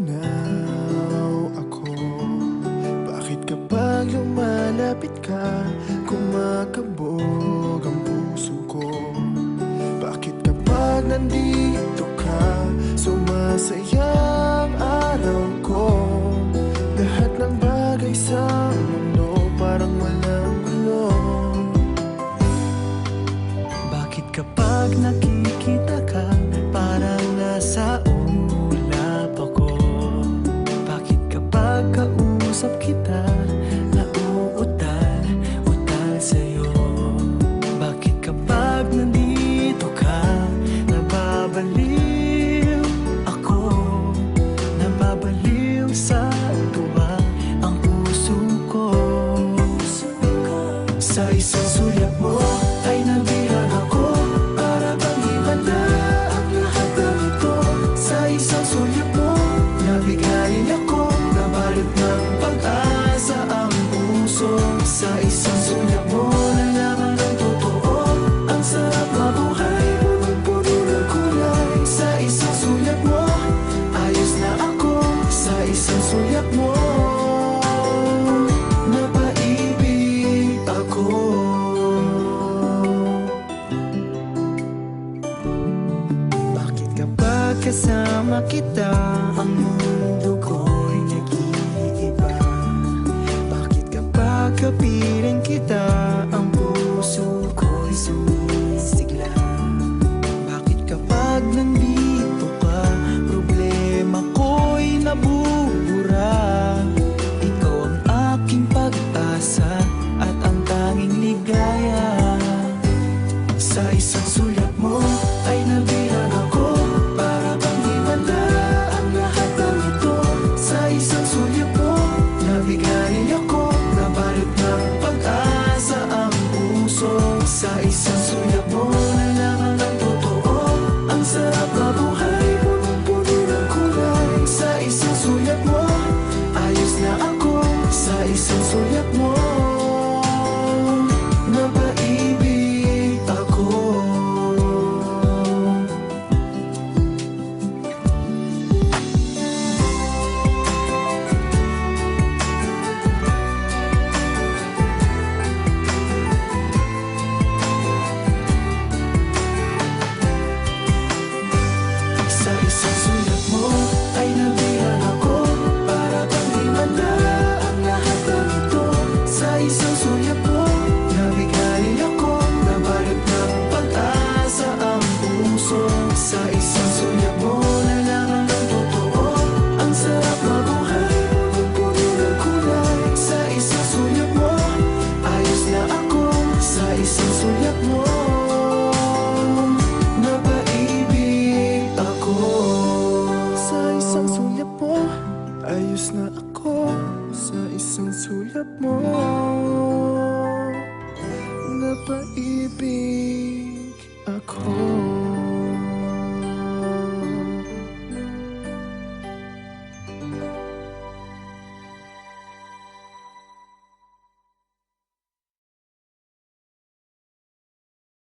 natutunaw ako. Bakit kapag lumalapit ka, kumakabog ang puso ko? Bakit kapag nandito ka, sumasaya ang araw ko? Lahat ng bagay sa mundo parang walang gulo. Bakit kapag nakikita ka, parang nasa ulap ako? Bakit kapag kausap kita, nauutal sa'yo? Bakit kapag nandito ka, nababaliw ako? Nababaliw sa tuwa ang puso ko. Sa isang sulyap mo ay nabihan ako, para bang himala ang lahat ng ito. Sa isang sulyap mo, nabigayin ako, nabalot ng pag-asa ang puso. Sa isang sulyap mo, nalaman ng totoo, ang sarap mabuhay, punong-puno ng kulay. Sa isang sulyap mo, ayos na ako. Sa isang sulyap mo, napaibig ako. Bakit kapag kasama kita, ang mundo ko'y nag-iiba? Bakit kapag kapiling kita, ang puso ko'y sumisigla? Bakit kapag nandito ka, problema ko'y nabubura? Ikaw ang aking pag-asa at ang tanging ligaya. Sa isang sulyap mo ay nabihan ako, para bang himala ang lahat ng ito. Sa isang sulyap mo, nabigayin ako, nabalot ng pag-asa ang puso. Sa isang sulyap mo, nalaman ng totoo, ang sarap mabuhay, punong-puno ng kulay. Sa isang sulyap mo, ayos na ako. Sa isang sulyap mo, napaibig ako. Sa isang sulyap mo ay nabihan ako, para bang himala ang lahat ng ito. Sa isang sulyap mo, nabigayin ako, nabalot ng pag-asa ang puso. Sa isang sulyap mo, nalaman ng totoo, ang sarap mabuhay, punong-puno ng kulay. Sa isang sulyap mo, ayos na ako. Sa isang sulyap mo, napaibig ako. Sa isang sulyap mo, ayos na ako. Sa isang sulyap mo, napaibig ako.